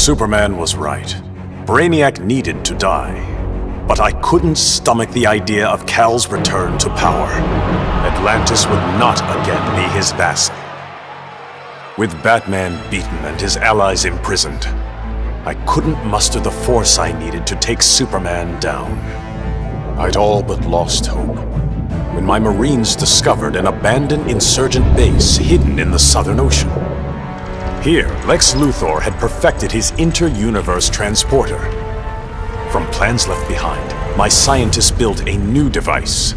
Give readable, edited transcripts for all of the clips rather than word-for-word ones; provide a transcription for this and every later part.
Superman was right. Brainiac needed to die. But I couldn't stomach the idea of Kal's return to power. Atlantis would not again be his vassal. With Batman beaten and his allies imprisoned, I couldn't muster the force I needed to take Superman down. I'd all but lost hope when my Marines discovered an abandoned insurgent base hidden in the Southern Ocean. Here, Lex Luthor had perfected his inter-universe transporter. From plans left behind, my scientists built a new device.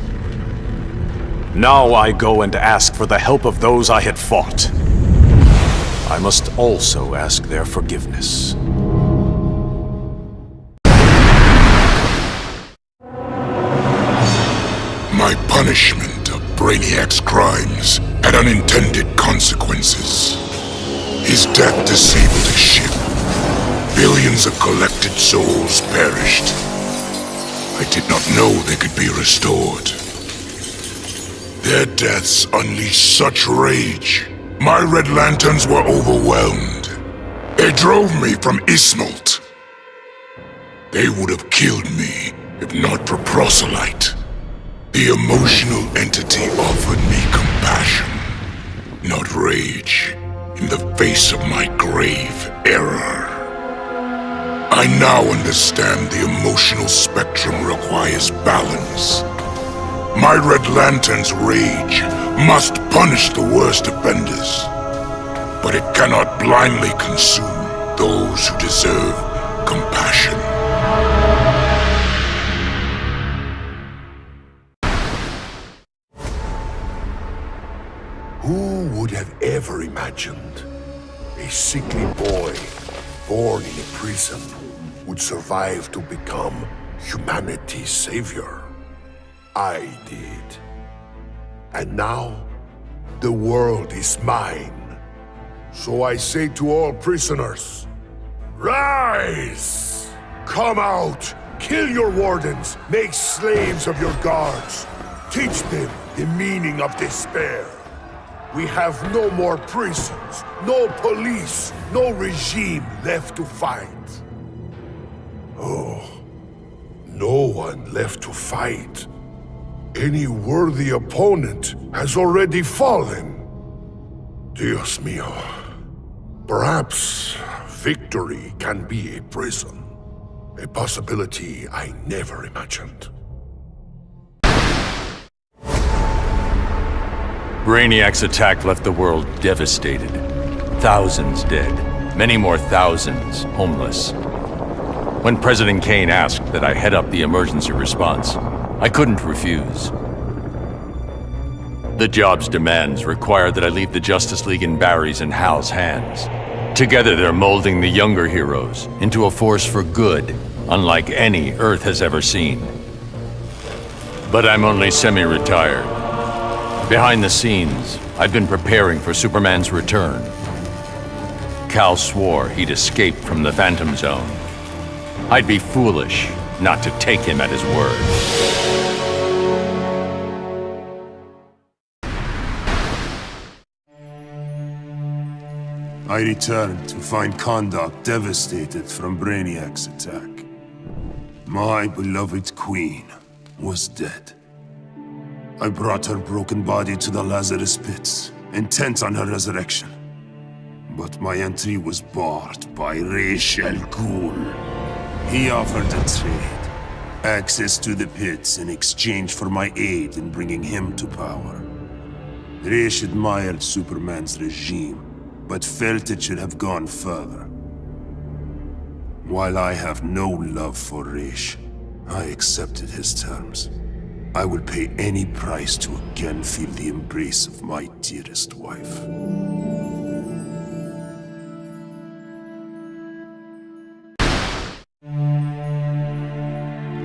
Now I go and ask for the help of those I had fought. I must also ask their forgiveness. My punishment of Brainiac's crimes had unintended consequences. His death disabled his ship. Billions of collected souls perished. I did not know they could be restored. Their deaths unleashed such rage. My Red Lanterns were overwhelmed. They drove me from Ismalt. They would have killed me if not for Proselyte. The emotional entity offered me compassion, not rage, in the face of my grave error. I now understand the emotional spectrum requires balance. My Red Lantern's rage must punish the worst offenders, but it cannot blindly consume those who deserve compassion. Who would have ever imagined a sickly boy born in a prison would survive to become humanity's savior? I did. And now, the world is mine. So I say to all prisoners, rise! Come out! Kill your wardens! Make slaves of your guards! Teach them the meaning of despair! We have no more prisons, no police, no regime left to fight. Oh, no one left to fight. Any worthy opponent has already fallen. Dios mío. Perhaps victory can be a prison. A possibility I never imagined. Brainiac's attack left the world devastated. Thousands dead, many more thousands homeless. When President Kane asked that I head up the emergency response, I couldn't refuse. The job's demands require that I leave the Justice League in Barry's and Hal's hands. Together they're molding the younger heroes into a force for good, unlike any Earth has ever seen. But I'm only semi-retired. Behind the scenes, I've been preparing for Superman's return. Kal swore he'd escape from the Phantom Zone. I'd be foolish not to take him at his word. I returned to find Kahndaq devastated from Brainiac's attack. My beloved queen was dead. I brought her broken body to the Lazarus pits, intent on her resurrection. But my entry was barred by Ra's al Ghul. He offered a trade, access to the pits in exchange for my aid in bringing him to power. Ra's admired Superman's regime, but felt it should have gone further. While I have no love for Ra's, I accepted his terms. I would pay any price to again feel the embrace of my dearest wife.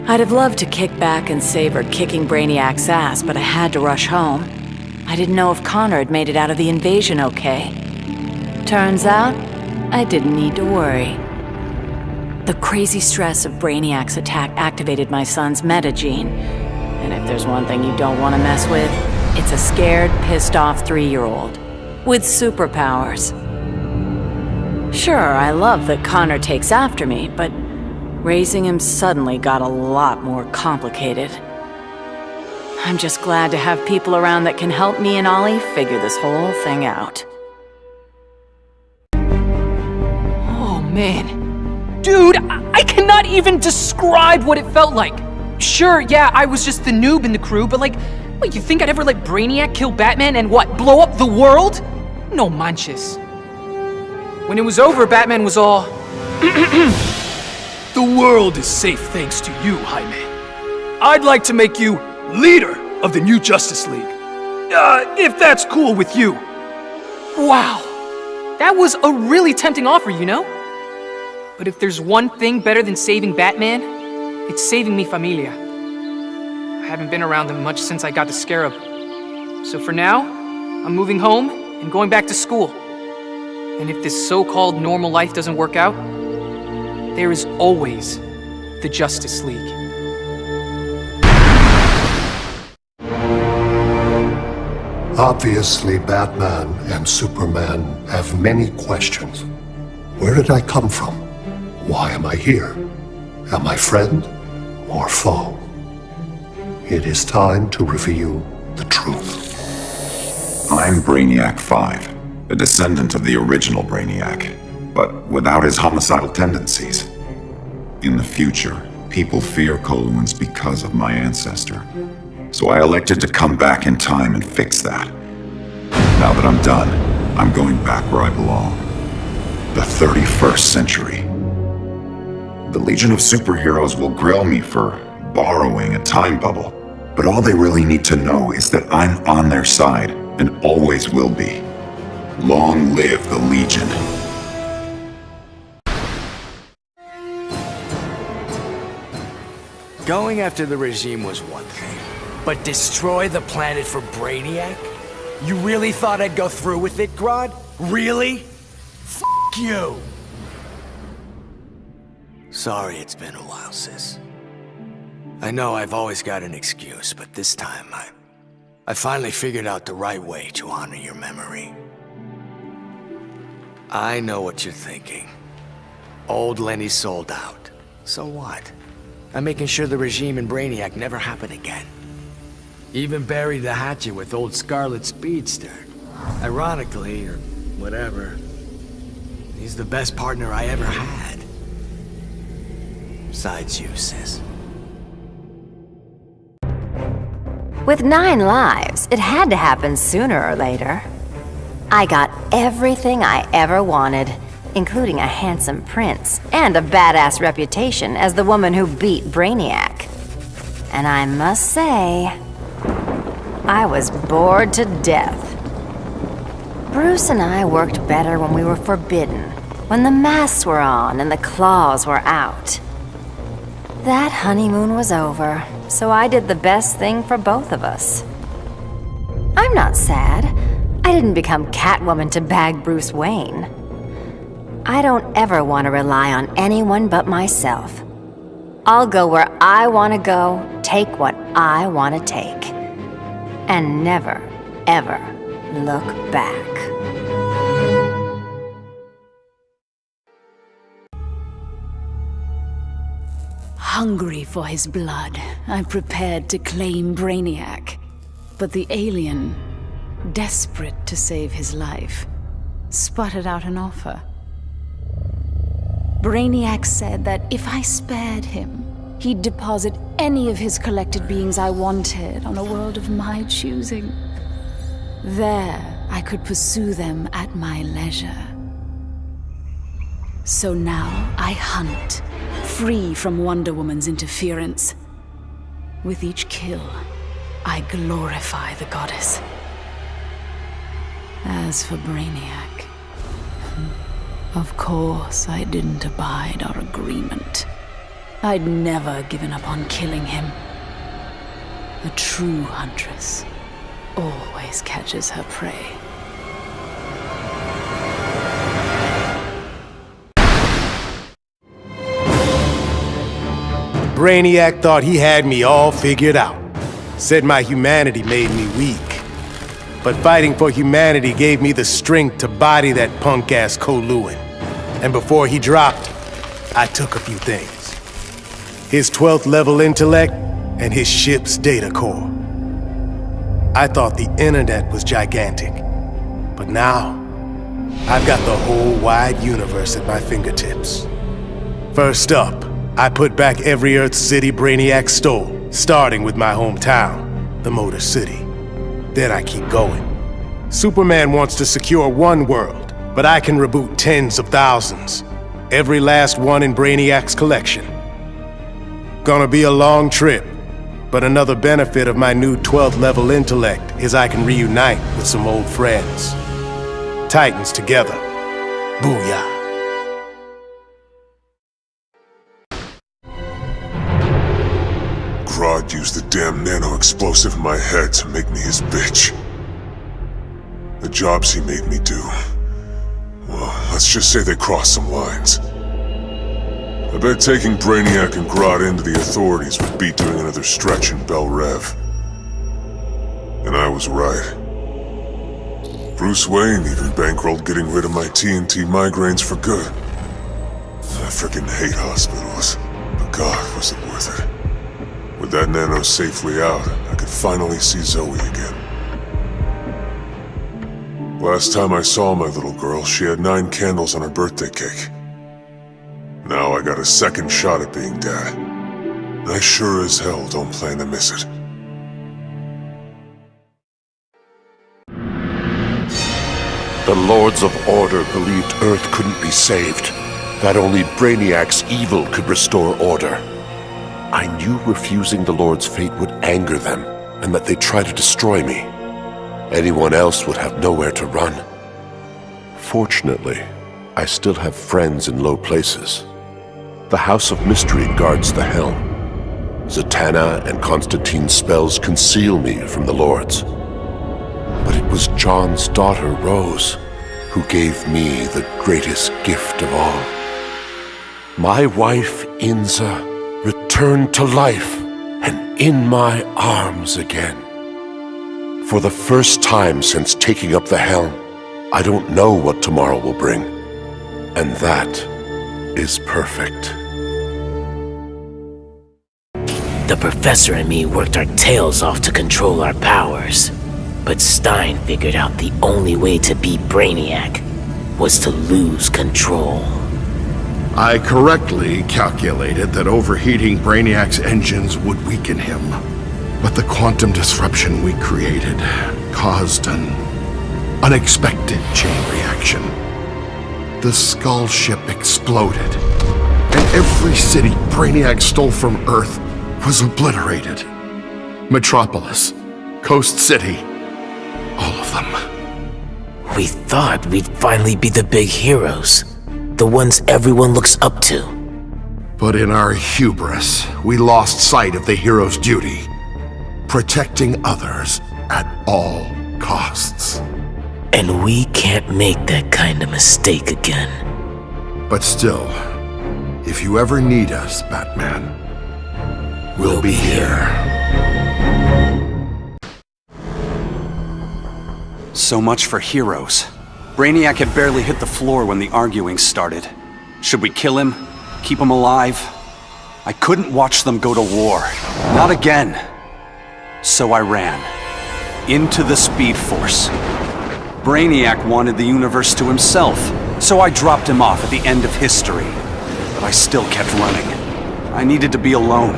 I'd have loved to kick back and savor kicking Brainiac's ass, but I had to rush home. I didn't know if Connor had made it out of the invasion okay. Turns out, I didn't need to worry. The crazy stress of Brainiac's attack activated my son's metagene. And if there's one thing you don't want to mess with, it's a scared, pissed-off 3-year-old with superpowers. Sure, I love that Connor takes after me, but raising him suddenly got a lot more complicated. I'm just glad to have people around that can help me and Ollie figure this whole thing out. Oh man. Dude, I cannot even describe what it felt like. Sure, yeah, I was just the noob in the crew, but like, what, you think I'd ever let Brainiac kill Batman and what, blow up the world? No manches. When it was over, Batman was all... The world is safe thanks to you, Jaime. I'd like to make you leader of the new Justice League. If that's cool with you. Wow. That was a really tempting offer, you know? But if there's one thing better than saving Batman, it's saving mi familia. I haven't been around them much since I got the Scarab. So for now, I'm moving home and going back to school. And if this so-called normal life doesn't work out, there is always the Justice League. Obviously, Batman and Superman have many questions. Where did I come from? Why am I here? Am I friend or foe? It is time to reveal the truth. I'm Brainiac 5, a descendant of the original Brainiac, but without his homicidal tendencies. In the future, people fear Coluans because of my ancestor. So I elected to come back in time and fix that. Now that I'm done, I'm going back where I belong. The 31st century. The Legion of Superheroes will grill me for borrowing a time bubble, but all they really need to know is that I'm on their side and always will be. Long live the Legion. Going after the regime was one thing, but destroy the planet for Brainiac? You really thought I'd go through with it, Grodd? Really? F*** you! Sorry it's been a while, sis. I know I've always got an excuse, but this time I finally figured out the right way to honor your memory. I know what you're thinking. Old Lenny sold out. So what? I'm making sure the regime and Brainiac never happen again. Even buried the hatchet with old Scarlet Speedster. Ironically, or whatever, he's the best partner I ever had. Besides you, sis. With 9 lives, it had to happen sooner or later. I got everything I ever wanted, including a handsome prince and a badass reputation as the woman who beat Brainiac. And I must say, I was bored to death. Bruce and I worked better when we were forbidden, when the masks were on and the claws were out. That honeymoon was over, so I did the best thing for both of us. I'm not sad. I didn't become Catwoman to bag Bruce Wayne. I don't ever want to rely on anyone but myself. I'll go where I want to go, take what I want to take, and never, ever look back. Hungry for his blood, I prepared to claim Brainiac. But the alien, desperate to save his life, sputtered out an offer. Brainiac said that if I spared him, he'd deposit any of his collected beings I wanted on a world of my choosing. There, I could pursue them at my leisure. So now I hunt, free from Wonder Woman's interference. With each kill, I glorify the goddess. As for Brainiac, of course I didn't abide our agreement. I'd never given up on killing him. A true huntress always catches her prey. Brainiac thought he had me all figured out. Said my humanity made me weak. But fighting for humanity gave me the strength to body that punk-ass Coluan. And before he dropped, I took a few things. His 12th level intellect and his ship's data core. I thought the internet was gigantic, but now I've got the whole wide universe at my fingertips. First up, I put back every Earth city Brainiac stole, starting with my hometown, the Motor City. Then I keep going. Superman wants to secure one world, but I can reboot tens of thousands. Every last one in Brainiac's collection. Gonna be a long trip, but another benefit of my new 12th level intellect is I can reunite with some old friends. Titans together. Booyah. Grodd used the damn nano-explosive in my head to make me his bitch. The jobs he made me do, well, let's just say they crossed some lines. I bet taking Brainiac and Grodd into the authorities would be doing another stretch in Bel Rev. And I was right. Bruce Wayne even bankrolled getting rid of my TNT migraines for good. I frickin' hate hospitals, but God, was it worth it. With that nano safely out, I could finally see Zoe again. Last time I saw my little girl, she had 9 candles on her birthday cake. Now I got a second shot at being dad. And I sure as hell don't plan to miss it. The Lords of Order believed Earth couldn't be saved, that only Brainiac's evil could restore order. I knew refusing the Lord's fate would anger them, and that they'd try to destroy me. Anyone else would have nowhere to run. Fortunately, I still have friends in low places. The House of Mystery guards the helm. Zatanna and Constantine's spells conceal me from the Lords. But it was John's daughter, Rose, who gave me the greatest gift of all. My wife, Inza, returned to life and in my arms again. For the first time since taking up the helm, I don't know what tomorrow will bring. And that is perfect. The Professor and me worked our tails off to control our powers. But Stein figured out the only way to beat Brainiac was to lose control. I correctly calculated that overheating Brainiac's engines would weaken him. But the quantum disruption we created caused an unexpected chain reaction. The Skull ship exploded, and every city Brainiac stole from Earth was obliterated. Metropolis, Coast City, all of them. We thought we'd finally be the big heroes, the ones everyone looks up to. But in our hubris, we lost sight of the hero's duty, protecting others at all costs. And we can't make that kind of mistake again. But still, if you ever need us, Batman, we'll be here. So much for heroes. Brainiac had barely hit the floor when the arguing started. Should we kill him? Keep him alive? I couldn't watch them go to war. Not again. So I ran. Into the Speed Force. Brainiac wanted the universe to himself, so I dropped him off at the end of history. But I still kept running. I needed to be alone.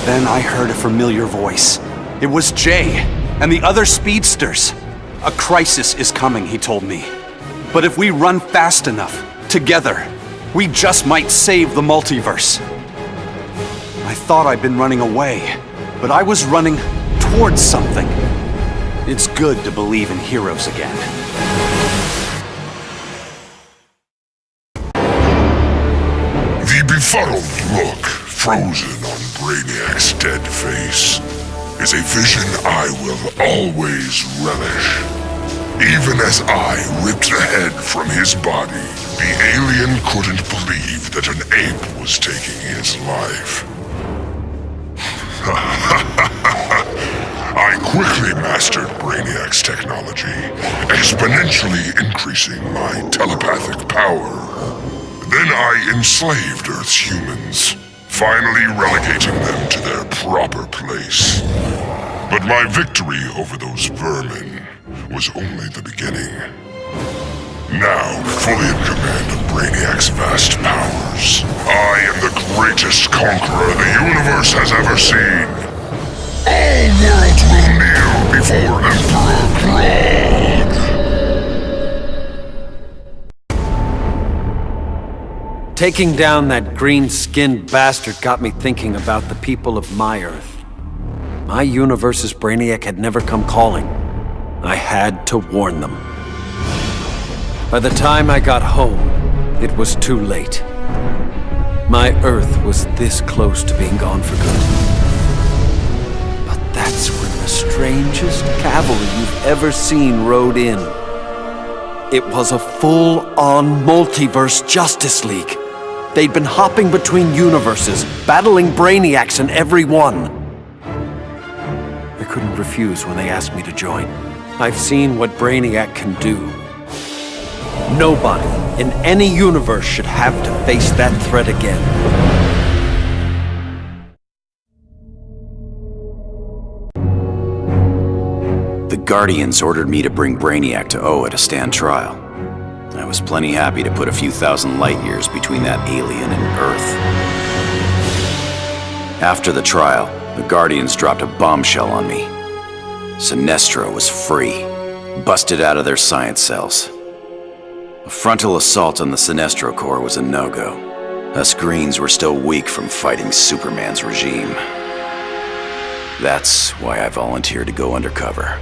Then I heard a familiar voice. It was Jay and the other speedsters. A crisis is coming, he told me. But if we run fast enough, together, we just might save the multiverse. I thought I'd been running away, but I was running towards something. It's good to believe in heroes again. The befuddled look frozen on Brainiac's dead face is a vision I will always relish. Even as I ripped the head from his body, the alien couldn't believe that an ape was taking his life. I quickly mastered mastered Brainiac's technology, exponentially increasing my telepathic power. Then I enslaved Earth's humans, finally relegating them to their proper place. But my victory over those vermin was only the beginning. Now, fully in command of Brainiac's vast powers, I am the greatest conqueror the universe has ever seen. All worlds will kneel before Emperor Grodd. Taking down that green-skinned bastard got me thinking about the people of my Earth. My universe's Brainiac had never come calling. I had to warn them. By the time I got home, it was too late. My Earth was this close to being gone for good. But that's when the strangest cavalry you've ever seen rode in. It was a full-on Multiverse Justice League. They'd been hopping between universes, battling Brainiacs in every one. I couldn't refuse when they asked me to join. I've seen what Brainiac can do. Nobody in any universe should have to face that threat again. The Guardians ordered me to bring Brainiac to Oa to stand trial. I was plenty happy to put a few thousand light years between that alien and Earth. After the trial, the Guardians dropped a bombshell on me. Sinestro was free, busted out of their science cells. A frontal assault on the Sinestro Corps was a no-go. Us Greens were still weak from fighting Superman's regime. That's why I volunteered to go undercover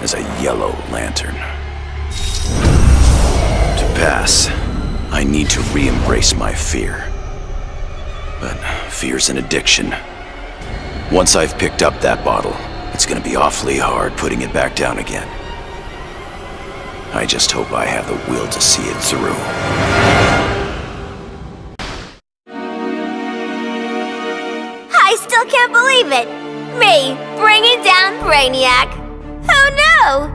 as a Yellow Lantern. To pass, I need to re-embrace my fear. But fear's an addiction. Once I've picked up that bottle, it's gonna be awfully hard putting it back down again. I just hope I have the will to see it through. I still can't believe it! Me, bringing down Brainiac! Who knew?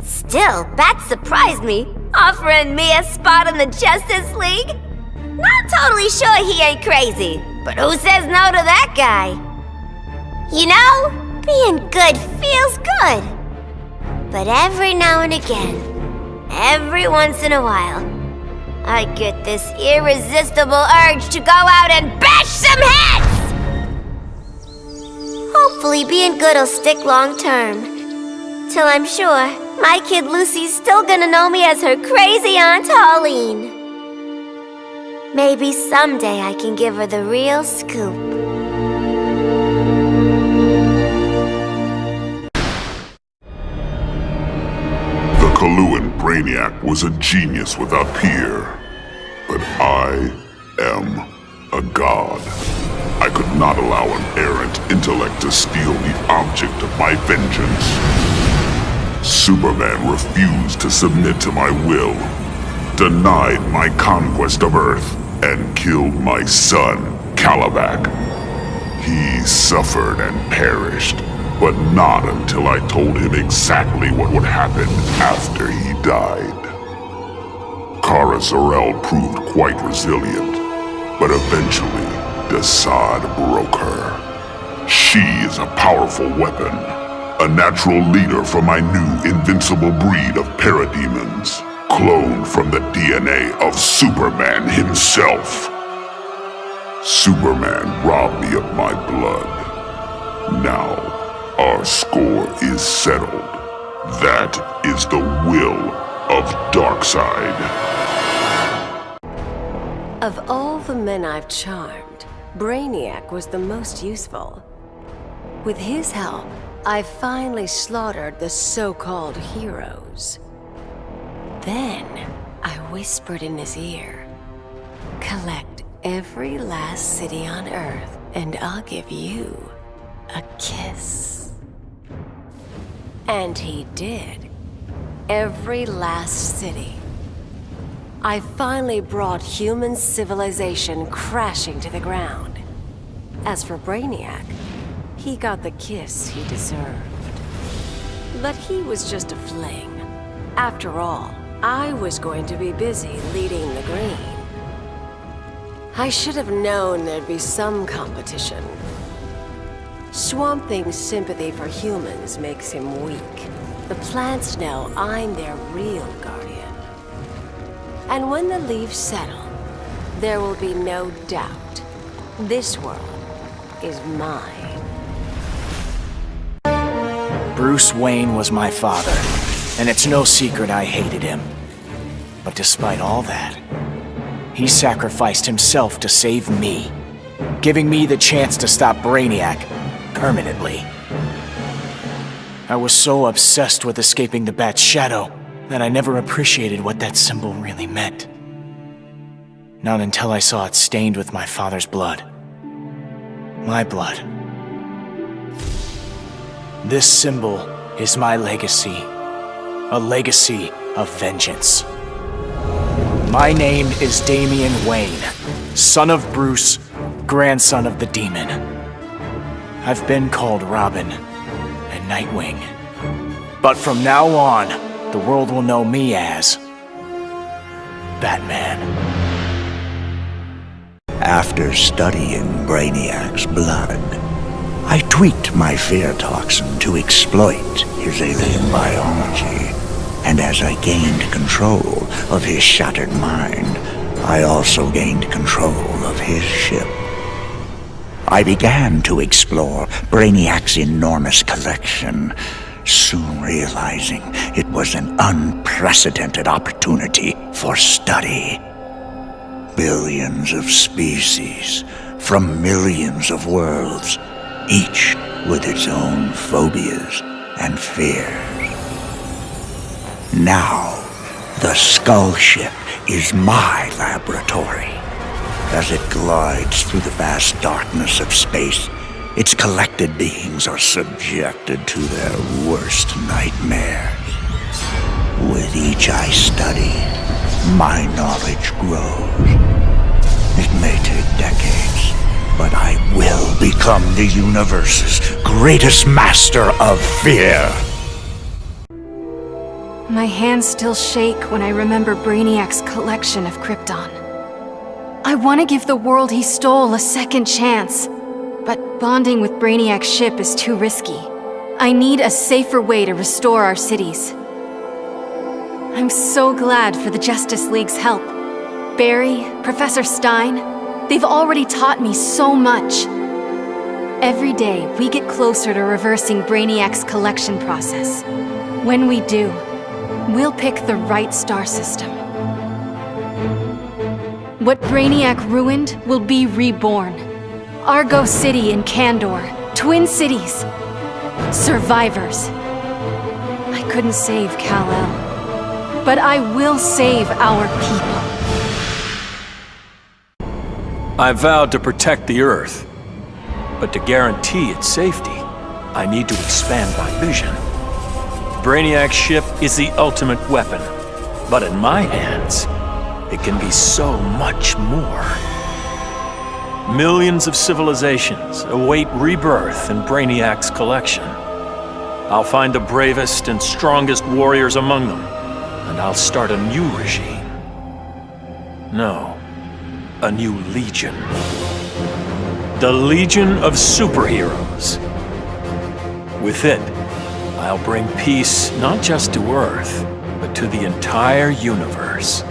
Still, Bat surprised me, offering me a spot in the Justice League. Not totally sure he ain't crazy, but who says no to that guy? You know, being good feels good. But every now and again, every once in a while, I get this irresistible urge to go out and bash some heads! Hopefully being good'll stick long term. Till I'm sure my kid Lucy's still gonna know me as her crazy Aunt Pauline. Maybe someday I can give her the real scoop. Kaluan Brainiac was a genius without peer, but I am a god. I could not allow an errant intellect to steal the object of my vengeance. Superman refused to submit to my will, denied my conquest of Earth, and killed my son, Kalibak. He suffered and perished, but not until I told him exactly what would happen after he died. Kara Zor-El proved quite resilient, but eventually, Desaad broke her. She is a powerful weapon, a natural leader for my new invincible breed of parademons, cloned from the DNA of Superman himself. Superman robbed me of my blood. Now, our score is settled. That is the will of Darkseid. Of all the men I've charmed, Brainiac was the most useful. With his help, I finally slaughtered the so-called heroes. Then, I whispered in his ear, "Collect every last city on Earth, and I'll give you a kiss." And he did. Every last city. I finally brought human civilization crashing to the ground. As for Brainiac, He got the kiss he deserved. But he was just a fling. After all, I was going to be busy leading the Green. I should have known there'd be some competition. Swamp Thing's sympathy for humans makes him weak. The plants know I'm their real guardian. And when the leaves settle, there will be no doubt. This world is mine. Bruce Wayne was my father, and it's no secret I hated him. But despite all that, he sacrificed himself to save me, giving me the chance to stop Brainiac permanently. I was so obsessed with escaping the Bat's shadow that I never appreciated what that symbol really meant. Not until I saw it stained with my father's blood. My blood. This symbol is my legacy. A legacy of vengeance. My name is Damian Wayne, son of Bruce, grandson of the Demon. I've been called Robin and Nightwing. But from now on, the world will know me as Batman. After studying Brainiac's blood, I tweaked my fear toxin to exploit his alien biology. And as I gained control of his shattered mind, I also gained control of his ship. I began to explore Brainiac's enormous collection, soon realizing it was an unprecedented opportunity for study. Billions of species from millions of worlds, each with its own phobias and fears. Now, the Skull Ship is my laboratory. As it glides through the vast darkness of space, its collected beings are subjected to their worst nightmares. With each I study, my knowledge grows. It may take decades, but I will become the universe's greatest master of fear. My hands still shake when I remember Brainiac's collection of Krypton. I want to give the world he stole a second chance, but bonding with Brainiac's ship is too risky. I need a safer way to restore our cities. I'm so glad for the Justice League's help. Barry, Professor Stein, they've already taught me so much. Every day, we get closer to reversing Brainiac's collection process. When we do, we'll pick the right star system. What Brainiac ruined will be reborn. Argo City and Kandor, Twin Cities. Survivors. I couldn't save Kal-El, but I will save our people. I vowed to protect the Earth, but to guarantee its safety, I need to expand my vision. Brainiac's ship is the ultimate weapon, but in my hands, it can be so much more. Millions of civilizations await rebirth in Brainiac's collection. I'll find the bravest and strongest warriors among them, and I'll start a new regime. No, a new legion. The Legion of Superheroes. With it, I'll bring peace not just to Earth, but to the entire universe.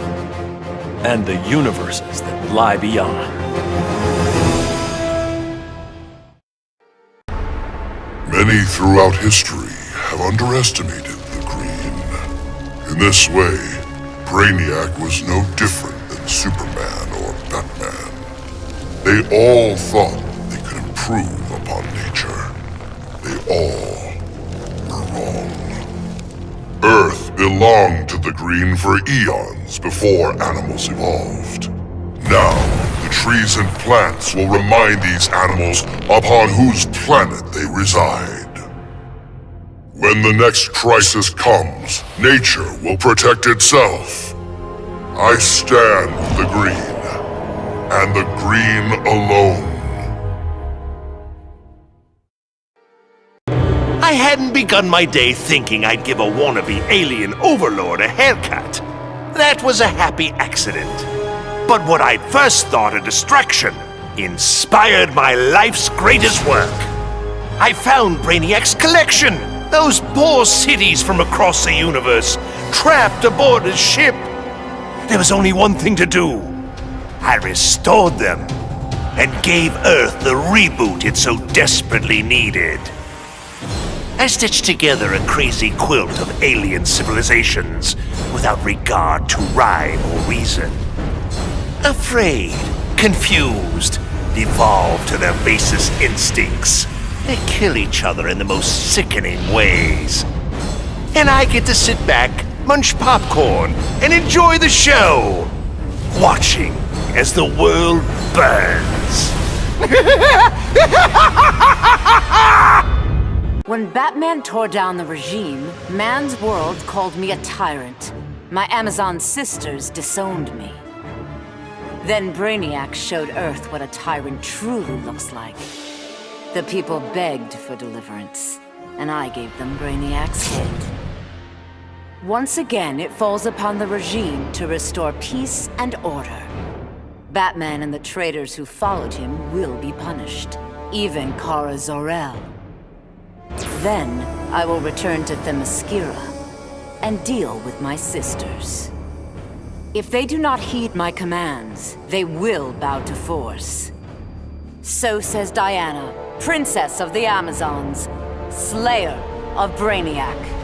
And the universes that lie beyond. Many throughout history have underestimated the Green. In this way, Brainiac was no different than Superman or Batman. They all thought they could improve upon nature. They all were wrong. Earth belonged to the Green for eons before animals evolved. Now, the trees and plants will remind these animals upon whose planet they reside. When the next crisis comes, nature will protect itself. I stand with the Green, and the Green alone. I hadn't begun my day thinking I'd give a wannabe alien overlord a haircut. That was a happy accident. But what I'd first thought a distraction inspired my life's greatest work. I found Brainiac's collection, those poor cities from across the universe, trapped aboard his ship. There was only one thing to do. I restored them and gave Earth the reboot it so desperately needed. I stitched together a crazy quilt of alien civilizations without regard to rhyme or reason. Afraid, confused, devolved to their basest instincts. They kill each other in the most sickening ways. And I get to sit back, munch popcorn, and enjoy the show, watching as the world burns. When Batman tore down the regime, man's world called me a tyrant. My Amazon sisters disowned me. Then Brainiac showed Earth what a tyrant truly looks like. The people begged for deliverance, and I gave them Brainiac's head. Once again, it falls upon the regime to restore peace and order. Batman and the traitors who followed him will be punished, even Kara Zor-El. Then, I will return to Themyscira and deal with my sisters. If they do not heed my commands, they will bow to force. So says Diana, Princess of the Amazons, Slayer of Brainiac.